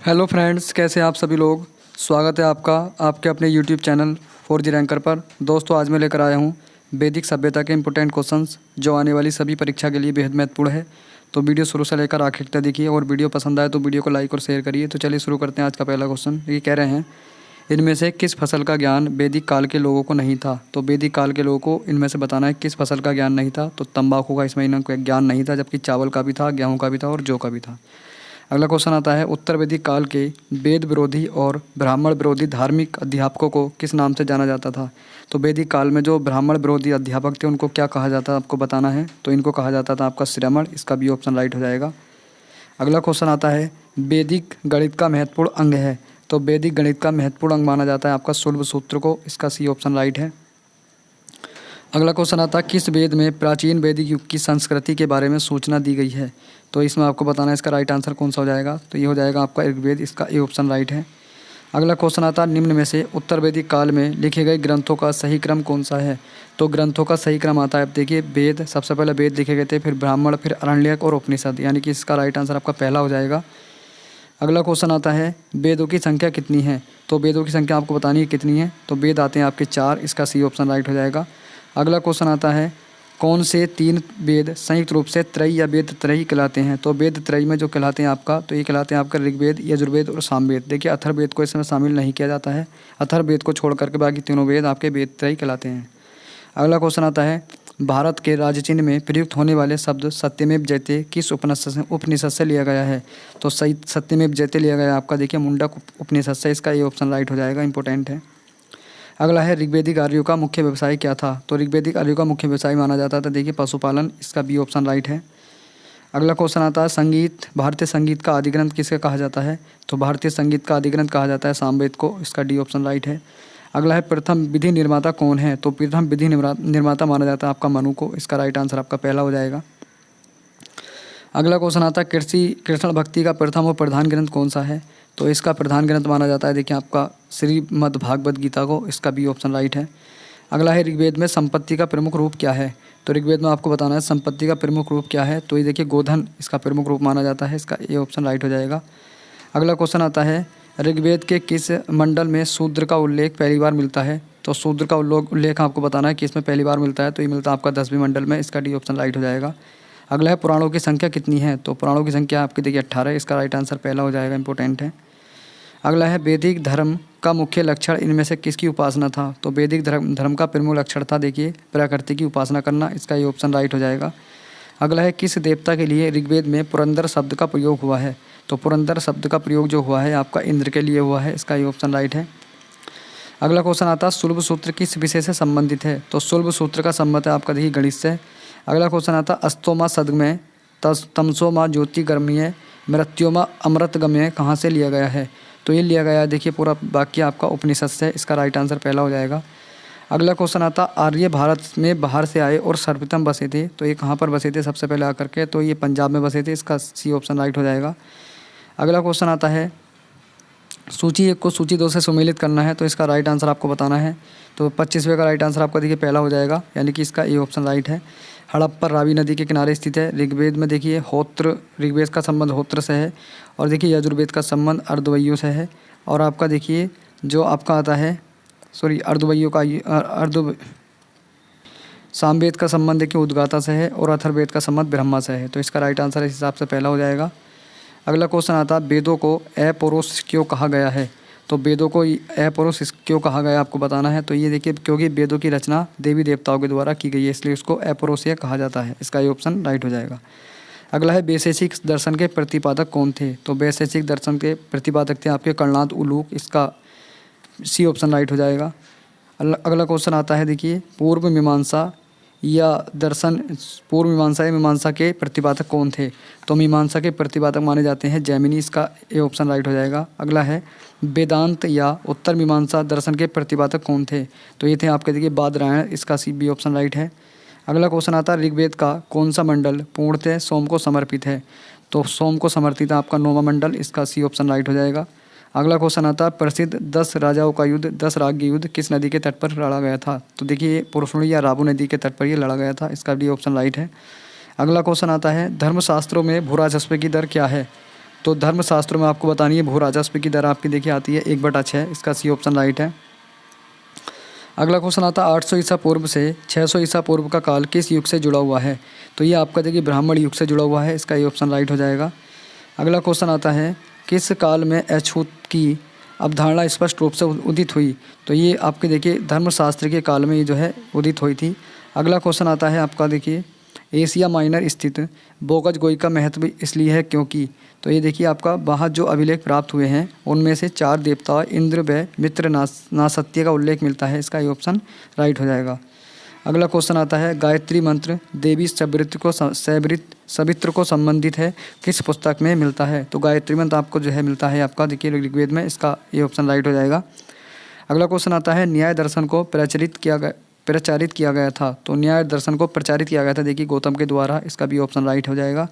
Hello friends, कैसे हैं आप सभी लोग। स्वागत है आपका आपके अपने यूट्यूब चैनल 4G रैंकर पर। दोस्तों, आज मैं लेकर आया हूं वैदिक सभ्यता के इंपॉर्टेंट क्वेश्चंस जो आने वाली सभी परीक्षा के लिए बेहद महत्वपूर्ण है। तो वीडियो शुरू से लेकर आखिर तक देखिए और वीडियो पसंद आए तो वीडियो को लाइक और शेयर करिए। तो चलिए शुरू करते हैं। आज का पहला क्वेश्चन ये कह रहे हैं, इनमें से किस फसल का ज्ञान वैदिक काल के लोगों को नहीं था। तो वैदिक काल के लोगों को इनमें से बताना है किस फसल का ज्ञान नहीं था। तो तंबाकू का इसमें इनको ज्ञान नहीं था, जबकि चावल का भी था, गेहूँ का भी था और जौ का भी था। अगला क्वेश्चन आता है, उत्तर वैदिक काल के वेद विरोधी और ब्राह्मण विरोधी धार्मिक अध्यापकों को किस नाम से जाना जाता था। तो वैदिक काल में जो ब्राह्मण विरोधी अध्यापक थे उनको क्या कहा जाता, आपको बताना है। तो इनको कहा जाता था आपका श्रमण। इसका बी ऑप्शन राइट हो जाएगा। अगला क्वेश्चन आता है, वैदिक गणित का महत्वपूर्ण अंग है। तो वैदिक गणित का महत्वपूर्ण अंग माना जाता है आपका शुल्ब सूत्र को। इसका सी ऑप्शन राइट है। अगला क्वेश्चन आता है, किस वेद में प्राचीन वैदिक युग की संस्कृति के बारे में सूचना दी गई है। तो इसमें आपको बताना है इसका राइट आंसर कौन सा हो जाएगा। तो ये हो जाएगा आपका ऋग्वेद। इसका ए ऑप्शन राइट है। अगला क्वेश्चन आता है, निम्न में से उत्तर वैदिक काल में लिखे गए ग्रंथों का सही क्रम कौन सा है। तो ग्रंथों का सही क्रम आता है, अब देखिए, वेद, सबसे पहले वेद लिखे गए थे, फिर ब्राह्मण, फिर अरण्यक और उपनिषद, यानी कि इसका राइट आंसर आपका पहला हो जाएगा। अगला क्वेश्चन आता है, वेदों की संख्या कितनी है। तो वेदों की संख्या आपको बतानी है कितनी है। तो वेद आते हैं आपके 4। इसका सी ऑप्शन राइट हो जाएगा। अगला क्वेश्चन आता है, कौन से 3 वेद संयुक्त रूप से त्रयी या वेद त्रयी कहलाते हैं। तो वेद त्रयी में जो कहलाते हैं आपका, तो ये कहलाते हैं आपका ऋग्वेद, यजुर्वेद और सामवेद। देखिए, अथर्ववेद को इसमें शामिल नहीं किया जाता है। अथर्ववेद को छोड़ करके बाकी तीनों वेद आपके वेद त्रयी कहलाते हैं। अगला क्वेश्चन आता है, भारत के राज्य में प्रयुक्त होने वाले शब्द सत्यमेव जयते किस उपनिषद से लिया गया है। तो सही सत्यमेव जयते लिया गया आपका, देखिए, मुंडक उपनिषद से। इसका ये ऑप्शन राइट हो जाएगा, इंपॉर्टेंट है। अगला है, ऋग्वेदिक आर्यों का मुख्य व्यवसाय क्या था। तो ऋग्वेदिक आर्यों का मुख्य व्यवसाय माना जाता था, देखिए, पशुपालन। इसका बी ऑप्शन राइट है। अगला क्वेश्चन आता है, संगीत, भारतीय संगीत का आदिग्रंथ किसे कहा जाता है। तो भारतीय संगीत का आदिग्रंथ कहा जाता है सामवेद को। इसका डी ऑप्शन राइट है। अगला है, प्रथम विधि निर्माता कौन है। तो प्रथम विधि निर्माता माना जाता है आपका मनु को। इसका राइट आंसर आपका पहला हो जाएगा। अगला क्वेश्चन आता है, कृष्ण भक्ति का प्रथम और प्रधान ग्रंथ कौन सा है। तो इसका प्रधान ग्रंथ माना जाता है, देखिए, आपका श्रीमद् भागवत गीता को। इसका बी ऑप्शन राइट है। अगला है, ऋग्वेद में संपत्ति का प्रमुख रूप क्या है। तो ऋग्वेद में आपको बताना है संपत्ति का प्रमुख रूप क्या है। तो ये देखिए, गोधन इसका प्रमुख रूप माना जाता है। इसका ए ऑप्शन राइट हो जाएगा। अगला क्वेश्चन आता है, ऋग्वेद के किस मंडल में शूद्र का उल्लेख पहली बार मिलता है। तो शूद्र का उल्लेख आपको बताना है कि इसमें पहली बार मिलता है। तो ये मिलता है आपका 10वें मंडल में। इसका डी ऑप्शन राइट हो जाएगा। अगला है, पुराणों की संख्या कितनी है। तो पुराणों की संख्या आपकी देखिए 18 है। इसका राइट आंसर पहला हो जाएगा, इंपॉर्टेंट है। अगला है, वैदिक धर्म का मुख्य लक्षण इनमें से किसकी उपासना था। तो वैदिक धर्म का प्रमुख लक्षण था, देखिए, प्रकृति की उपासना करना। इसका ये ऑप्शन राइट हो जाएगा। अगला है, किस देवता के लिए ऋग्वेद में पुरंदर शब्द का प्रयोग हुआ है। तो पुरंदर शब्द का प्रयोग जो हुआ है आपका इंद्र के लिए हुआ है। इसका ये ऑप्शन राइट है। अगला क्वेश्चन आता है, शुल्ब सूत्र किस विषय से संबंधित है। तो शुल्ब सूत्र का संबंध है आपका देखिए गणित से। अगला क्वेश्चन आता है, अस्तोमा सदगमय, तमसोमा ज्योतिगर्मीय, मृत्योमा अमृतगम्य कहाँ से लिया गया है। तो ये लिया गया है, देखिए, पूरा वाक्य आपका उपनिषद से। इसका राइट आंसर पहला हो जाएगा। अगला क्वेश्चन आता, आर्य भारत में बाहर से आए और सर्वप्रथम बसे थे। तो ये कहाँ पर बसे थे सबसे पहले आकर के। तो ये पंजाब में बसे थे। इसका सी ऑप्शन राइट हो जाएगा। अगला क्वेश्चन आता है, सूची 1 को सूची 2 से सुमेलित करना है। तो इसका राइट आंसर आपको बताना है। तो 25वें का राइट आंसर आपका देखिए पहला हो जाएगा, यानी कि इसका ए ऑप्शन राइट है। हड़प्पा रावी नदी के किनारे स्थित है। ऋग्वेद में देखिए होत्र, ऋग्वेद का संबंध होत्र से है। और देखिए, यजुर्वेद का संबंध अर्धवैयों से है। और आपका देखिए जो आपका आता है, अर्धवैयों का सामवेद का संबंध देखिए उद्गाता से है। और अथर्ववेद का संबंध ब्रह्मा से है। तो इसका राइट आंसर इस हिसाब से पहला हो जाएगा। अगला क्वेश्चन आता है, वेदों को अपौरुष क्यों कहा गया है। तो वेदों को अपौरुष क्यों कहा गया आपको बताना है। तो ये देखिए, क्योंकि वेदों की रचना देवी देवताओं के द्वारा की गई है, इसलिए उसको अपौरुषीय कहा जाता है। इसका ये ऑप्शन राइट हो जाएगा। अगला है, वैशेषिक दर्शन के प्रतिपादक कौन थे। तो वैशेषिक दर्शन के प्रतिपादक थे आपके कर्णाद उलूक। इसका सी ऑप्शन राइट हो जाएगा। अगला क्वेश्चन आता है, देखिए, पूर्व मीमांसा या दर्शन, पूर्व मीमांसा या मीमांसा के प्रतिपादक कौन थे। तो मीमांसा के प्रतिपादक माने जाते हैं जैमिनी। इसका ए ऑप्शन राइट हो जाएगा। अगला है, वेदांत या उत्तर मीमांसा दर्शन के प्रतिपादक कौन थे। तो ये थे आपके देखिए बादरायण। इसका सी बी ऑप्शन राइट है। अगला क्वेश्चन आता है, ऋग्वेद का कौन सा मंडल पूर्णतः सोम को समर्पित है। तो सोम को समर्पित है आपका 9वां मंडल। इसका सी ऑप्शन राइट हो जाएगा। अगला क्वेश्चन आता है, प्रसिद्ध 10 राजाओं का युद्ध, 10 राज्य युद्ध किस नदी के तट पर लड़ा गया था। तो देखिए, पुरुषणी या राबू नदी के तट पर ये लड़ा गया था। इसका डी ऑप्शन राइट है। अगला क्वेश्चन आता है, धर्मशास्त्रों में भूराजस्व की दर क्या है। तो धर्मशास्त्र में आपको बतानी है भू राजस्व की दर आपकी देखिए आती है 1/6, इसका सी ऑप्शन राइट है। अगला क्वेश्चन आता है 800 ईसा पूर्व से 600 ईसा पूर्व का काल किस युग से जुड़ा हुआ है? तो ये आपका देखिए ब्राह्मण युग से जुड़ा हुआ है, इसका ये ऑप्शन राइट हो जाएगा। अगला क्वेश्चन आता है किस काल में अछूत की अवधारणा स्पष्ट रूप से उदित हुई? तो ये आपके देखिए धर्मशास्त्र के काल में ये जो है उदित हुई थी। अगला क्वेश्चन आता है आपका देखिए एशिया माइनर स्थित बोगज गोई का महत्व इसलिए है क्योंकि? तो ये देखिए आपका वहाँ जो अभिलेख प्राप्त हुए हैं उनमें से 4 देवता इंद्र व मित्र नासत्य का उल्लेख मिलता है, इसका ये ऑप्शन राइट हो जाएगा। अगला क्वेश्चन आता है गायत्री मंत्र देवी सवित्र को संबंधित है किस पुस्तक में मिलता है? तो गायत्री मंत्र आपको जो है मिलता है आपका देखिए ऋग्वेद में, इसका ये ऑप्शन राइट हो जाएगा। अगला क्वेश्चन आता है न्याय दर्शन को प्रचारित किया गया था? तो न्याय दर्शन को प्रचारित किया गया था देखिए गौतम के द्वारा, इसका भी ऑप्शन राइट हो जाएगा।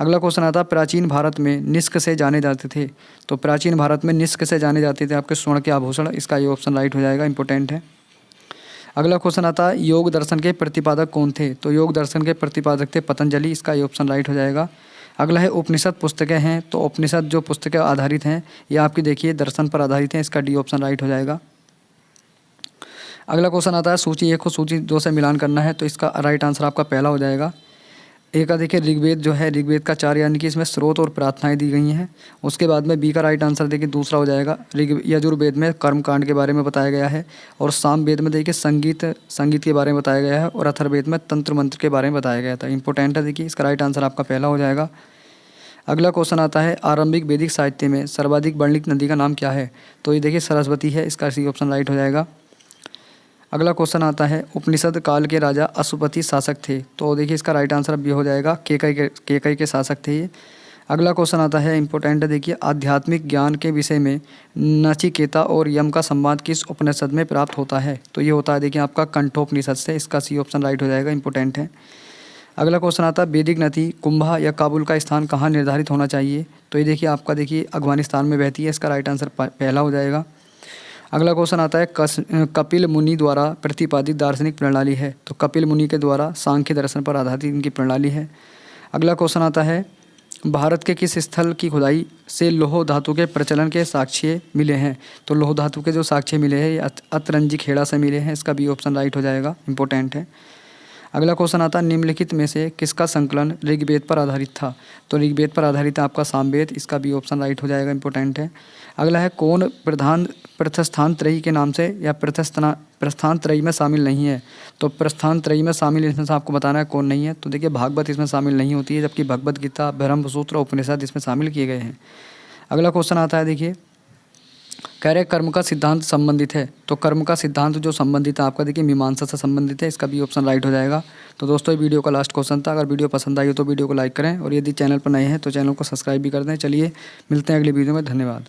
अगला क्वेश्चन आता है प्राचीन भारत में निष्क से जाने जाते थे? तो प्राचीन भारत में निष्क से जाने जाते थे आपके स्वर्ण के आभूषण, इसका ये ऑप्शन राइट हो जाएगा, इंपॉर्टेंट है। अगला क्वेश्चन आता है योग दर्शन के प्रतिपादक कौन थे? तो योग दर्शन के प्रतिपादक थे पतंजलि, इसका ये ऑप्शन राइट हो जाएगा। अगला है उपनिषद पुस्तकें हैं, तो उपनिषद जो पुस्तकें आधारित हैं ये आपकी देखिए दर्शन पर आधारित हैं, इसका डी ऑप्शन राइट हो जाएगा। अगला क्वेश्चन आता है सूची 1 को सूची 2 से मिलान करना है, तो इसका राइट आंसर आपका पहला हो जाएगा। ए का देखिए ऋग्वेद जो है ऋग्वेद का 4 यानी कि इसमें स्रोत और प्रार्थनाएं दी गई हैं। उसके बाद में बी का राइट आंसर देखिए दूसरा हो जाएगा। यजुर्वेद में कर्मकांड के बारे में बताया गया है और सामवेद में देखिए संगीत के बारे में बताया गया है और अथर्ववेद में तंत्र मंत्र के बारे में बताया गया था, इंपॉर्टेंट है देखिए, इसका राइट आंसर आपका पहला हो जाएगा। अगला क्वेश्चन आता है आरंभिक वैदिक साहित्य में सर्वाधिक वर्णित नदी का नाम क्या है? तो ये देखिए सरस्वती है, इसका सी ऑप्शन राइट हो जाएगा। अगला क्वेश्चन आता है उपनिषद काल के राजा अशुपति शासक थे? तो देखिए इसका राइट आंसर भी हो जाएगा, केकई के शासक थे ये। अगला क्वेश्चन आता है इंपॉर्टेंट है देखिए आध्यात्मिक ज्ञान के विषय में नचिकेता और यम का संवाद किस उपनिषद में प्राप्त होता है? तो ये होता है देखिए आपका कंठोपनिषद से, इसका सी ऑप्शन राइट हो जाएगा, इंपॉर्टेंट है। अगला क्वेश्चन आता है वैदिक नदी कुंभा या काबुल का स्थान कहाँ निर्धारित होना चाहिए? तो ये देखिए आपका देखिए अफगानिस्तान में बहती है, इसका राइट आंसर पहला हो जाएगा। अगला क्वेश्चन आता है कपिल मुनि द्वारा प्रतिपादित दार्शनिक प्रणाली है? तो कपिल मुनि के द्वारा सांख्य दर्शन पर आधारित इनकी प्रणाली है। अगला क्वेश्चन आता है भारत के किस स्थल की खुदाई से लौह धातु के प्रचलन के साक्ष्य मिले हैं? तो लौह धातु के जो साक्ष्य मिले हैं ये अतरंजी खेड़ा से मिले हैं, इसका भी ऑप्शन राइट हो जाएगा, इंपॉर्टेंट है। अगला क्वेश्चन आता है निम्नलिखित में से किसका संकलन ऋग्वेद पर आधारित था? तो ऋग्वेद पर आधारित है आपका सामवेद, इसका भी ऑप्शन राइट हो जाएगा, इंपॉर्टेंट है। अगला है कौन प्रधान प्रस्थान त्रयी के नाम से या प्रस्थान त्रयी में शामिल नहीं है? तो प्रस्थान त्रयी में शामिल इसमें से आपको बताना है कौन नहीं है। तो देखिए भागवत इसमें शामिल नहीं होती है, जबकि भगवद गीता ब्रह्मसूत्र उपनिषद इसमें शामिल किए गए हैं। अगला क्वेश्चन आता है देखिए कह रहे कर्म का सिद्धांत संबंधित है? तो कर्म का सिद्धांत जो संबंधित है आपका देखिए मीमांसा से संबंधित है, इसका भी ऑप्शन राइट हो जाएगा। तो दोस्तों ये वीडियो का लास्ट क्वेश्चन था, अगर वीडियो पसंद आई हो तो वीडियो को लाइक करें और यदि चैनल पर नए हैं तो चैनल को सब्सक्राइब भी कर दें। चलिए मिलते हैं अगली वीडियो में, धन्यवाद।